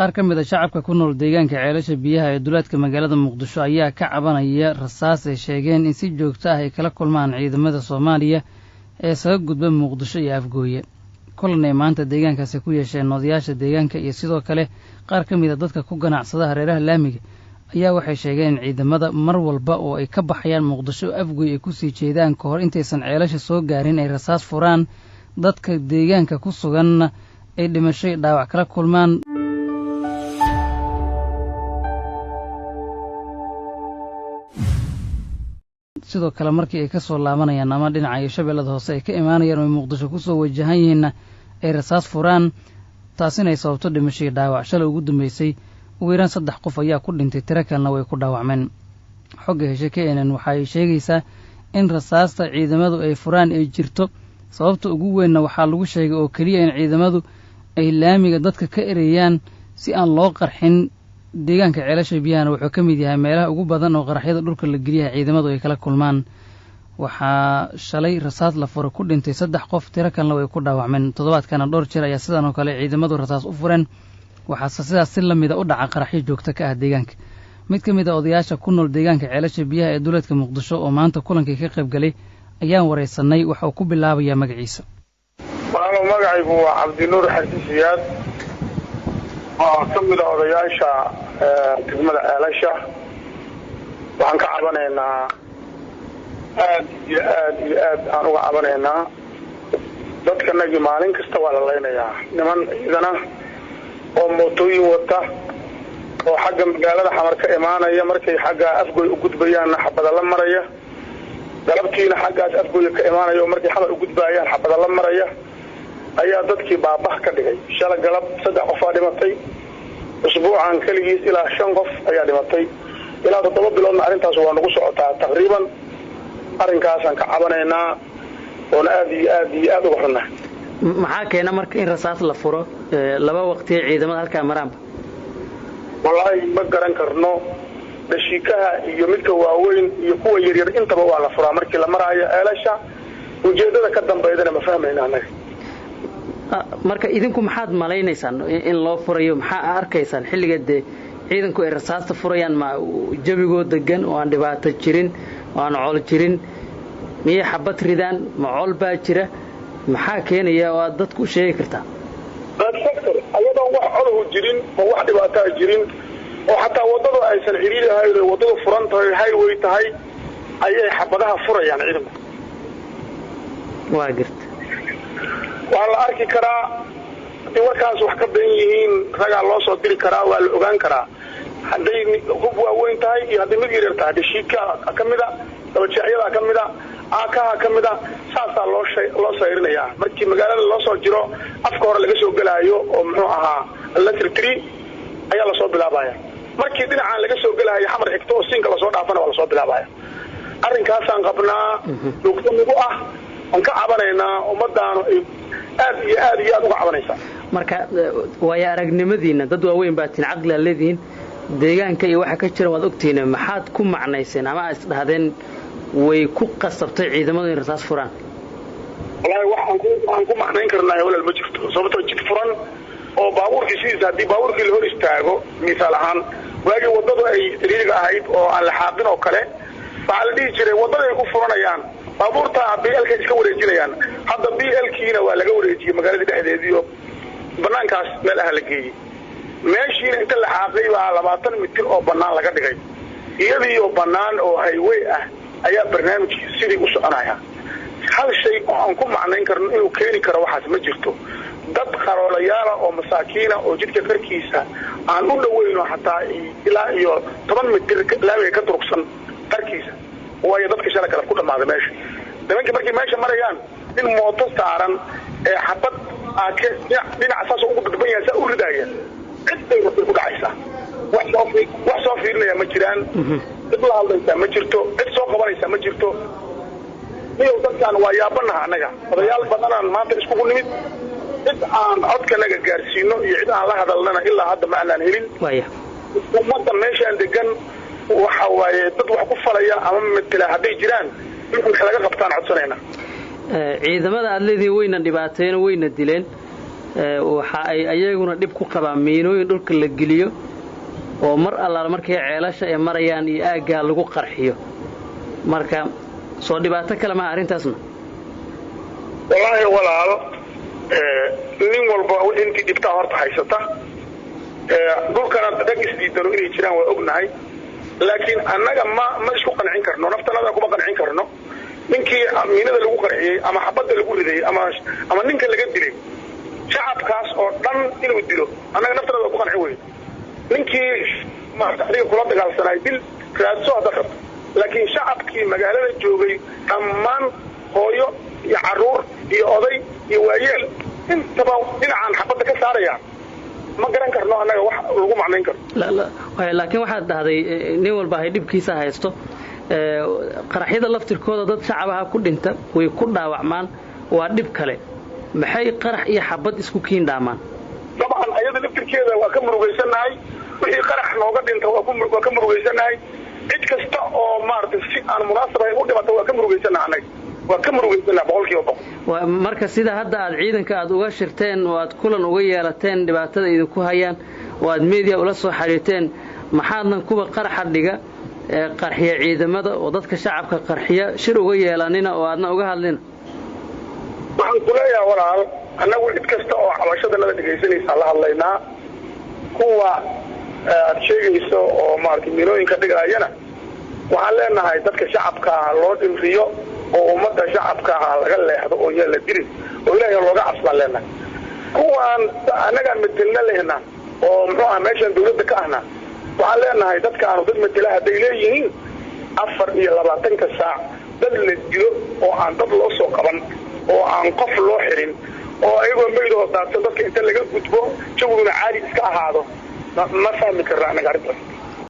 qaar ka mid ah shacabka ku nool deegaanka ceelasha biyaha ee duleedka magaalada Muqdisho ayaa ka cabanaya rasaas ay sheegeen in si joogto ah ay kala kulmaan ciidamada Soomaaliya ee saga gudba Muqdisho iyo Afgooye. kulan ay maanta deegaankaasi ku yeesheen odayaasha deegaanka iyo sidoo kale qaar ka mid ah dadka ku ganacsada hareeraha laamiga ayaa waxay sheegeen in ciidamada mar walba oo ay ka baxayaan Muqdisho Afgooye ay ku sii jeedaan ka hor intaysan ceelasha soo gaarin ay rasaas furaan dadka deegaanka ku sugan ay dhimashay dhaawac kala kulmaan. sidoo kale markii ay ka soo laabanayaan ama dhinaca Shabeellada Hoose ay ka imaanayaan oo Muqdisho ku soo wajahan yihiin ay rasaas furaan taasina ay sababto dhimasho iyo dhaawac. shalay ugu dambeysay ugu yaraan 3 qof ayaa ku dhintay, tiro kalena way ku dhaawacmeen. xogga heshay KNN waxa ay sheegaysaa in rasaasta ciidamadu ay furaan ay jirto, sababta ugu weynna waxaa lagu sheegay oo kaliya in ciidamadu ay laamiga dadka ka ereeyaan si aan loo qarxin. deegaanka ceelasha biyahana wuxuu ka mid yahay meelaha ugu badan oo qaraxyada dhulka la geliya ciidamadu ay kala kulmaan. waxaa shalay rasaas la furo ku dhintay 3 qof, tiro kalena way ku dhaawacmeen. toddobaadkana dhowr jeer ayaa sidan oo kale ciidamadu rasaas u fureen, waxaase sidaas si lamida u dhaca qaraxyo joogto ka ah deegaanka. mid ka mid ah odayaasha ku nool deegaanka ceelasha biyaha ee duleedka Muqdisho oo maanta kulankii ka qayb galay ayaan wareysanay. waxa uu ku bilaabayaa magaciisa. magacaygu waa Cabdinuur Xasan Siyaad oo ka mid ah odayaasha degmada ceelasha. waxaan ka cabanaynaa aad iyo aad aan uga cabanaynaa dadkanagi maalin kasta waa la leynayaa niman ciidana oo mootooyin wata oo xagga magaalada xamar ka imaanaya, markay xagga Afgooy u gudbayaan xabada la maraya, galabtiina xaggaas Afgooy ka imaanaya oo markay xamar u gudbayaan xabada la maraya ayaa dadkii baabah ka dhigay. shalay galab 3 qof aa dhimatay, usbuucan kaligiis ilaa 5 qof ayaa dhimatay, ilaa 7 biloodna arrintaas waa nagu socotaa taqriiban. arrinkaasaan ka cabanaynaa oo aad uga xunnahay. maxaa keena marka in rasaas la furo laba waqti ciidamada halka maraan? wallahi ma garan karno, dashiikaha iyo midka waaweyn iyo kuwa yaryar intaba waa la furaa markii la maraayo ceelasha. ujeedada ka dambeydana ma fahmayna anaga. marka idinku maxaad maleynaysaan in loo furayo? maxaa arkaysaan xilligeeda ciidanku ay rasaasta furayaan? ma jawigood degan oo aan dhibaato jirin oo aan col jirin? miyay xabad ridaan? ma col baa jira? maxaa keenaya oo aad dadku sheegi kartaa? ayadoo wax col jirin oo wax dhibaato jirin oo xataa wadada aysan xiriir ahayn oo wadada furan tahay highway tahay ayay xabadaha furayaan ciidanku. waa jirta waa la arki karaa in warkaas wax ka badan yihiin, ragaa loo soo diri karaa, waa la ogaan karaa hadday hub waaweyn tahay iyo hadday mid yaryar tahay. dashiika ka mida, dabajeexyada ka mida, aakaha ka mida, saasaa loo sayrinayaa. markii magaalada loo soo jiro afka hore laga soo gelaayo oo muxuu ahaa electric ayaa la soo bilaabaya. markii dhinacaan laga soo gelaayo xamar xigto oo siinka la soo dhaafana waa la soo bilaabaya. arrinkaasaan qabnaa lugta nagu ah, aan ka cabanaynaa ummadaanu aad uga cabanaysaa. marka way aragnimadiina dad waaweyn baa tin caqli leediin deegaanka iyo waxa ka jira waad ogtiin, maxaad ku macnayseen ama is dhahdeen way ku qasabtay ciidamadu in rasaas furaan? wallahi waxaan ku macnayn karnaa walaal ma jirto, sababtoo jid furan oo baabuurkii sidiisa haddii baabuurkii la hor istaago misaal ahaan waagii wadadu ay xiriiriga ahayd oo aan la xaaqin oo kale waxaa la dhihi jiray wadada ay ku furanayaan baabuurta BLK iska wareejinayaan. hadda BLKina waa laga wareejiyay magaalada dhexdeedii oo banaankaas meel ah la geeyay. meeshiina inta la xaaqay baa 20 mitir oo banaan laga dhigay. iyadii oo banaan oo highway ah ayaa barnaamijkii sidii u soconaya. hal shay oo aan ku macnayn karno inuu keeni karo waxaas ma jirto. dad qaroolayaal oo masaakiina oo jidka karkiisa aan u dhaweyno xataa ilaa iyo 10 mitir laamiga ka durugsan karkiisa waayo dadka shalay kala ku dhamaaday meesha. nimanka markay meesha marayaan in mooto saaran ee xabad dhinaca saas ugu gudban yahay saa u ridaya cid ay ku dhacaysaa. wax soo fiirinaya ma jiraan, cid la hadlaysa ma jirto, cid soo qabanaysa ma jirto. iyo dadkan waa yaabanaha anaga odayaal badanaan maanta iskugu nimid, cid aan codkanaga gaarsiino iyo cid aan la hadalnana ilaa hadda ma aanan helin. ummadda meeshaan degan waxa waaye dad wax ku falaya ama matala hadday jiraan in laga qabtaan codsanayna. ciidamada aad leedihiin wayna dhibaateeyeen wayna dileen waxa ay ayaguna dib ku qabaan miinooyin dhulka la geliyo oo mar allaala markay ceelasha ay marayaan iyo aagga lagu qarxiyo marka soo dhibaato kale ma arintaasna wallahi walaal nin walba intii dibta horta haysata dhulkana dad isdiidano inay jiraan waa ognahay laakiin annaga ma isku qancin karno naftanada kuma qancin karno ninkii miinada lagu qarxiyay ama xabada lagu riday ama ninka laga dilay shacabkaas oo dhan inuu dilo annaga naftanada ku qancin weyn ninkii ma adiga kula dagaalsanay dil raadso hada qabto laakiin shacabkii magaalada joogay dhammaan hooyo iyo caruur iyo oday iyo waayeel intaba dhinacaan xabada ka saarayaan ma garan karno annaga wax lagu macnayn karo laakiin waxaad dhahday nin walba ay dhibkiisa haysto qaraxyada laftirkooda dad shacabaha ku dhinta way ku dhaawacmaan waa dhib kale maxay qarax iyo xabad isku kiin dhaamaan طبعا ayada laftirkeeda waa ka murugaysanahay wixii qarax nooga dhinta waa ka murugaysanahay cid kasta oo maartay si aan munaasab ahayn u dhimato waa ka murugaysanahay waa ka murugaysanahay boqolkiiba marka sida hadda aad ciidanka aad uga shirteen oo aad kulan uga yeelateen dhibaatada idinku hayaan oo aad media ula soo xariirteen maxaadnan kuba qaraxa dhiga qarxiya ciidamada oo dadka shacabka qarxiya shir uga yeelanina oo aadna uga hadlina waxaan ku leeyahay walaal annagu cid kasta oo cabashada nala dhagaysanaysa la hadlaynaa kuwa aad sheegayso oo maartay miinooyinka dhigayana waxaan leenahay dadka shacabka loo dhimriyo oo ummadda shacabka laga leexdo oo yeel la dirin oo ilaahay looga cabsan leenahay kuwaan annaga metelna lehna oo muxuu ah meeshan dawladda ka ahna waxaan leenahay dadka aanu dad metela hadday leeyihiin 24 saac dad la dilo oo aan dad loo soo qaban oo aan qof loo xirin oo ayagoo meydoo daadsan dadka inta laga gudbo jawguna caadi iska ahaado ma fahmi karnaa anaga arrintaas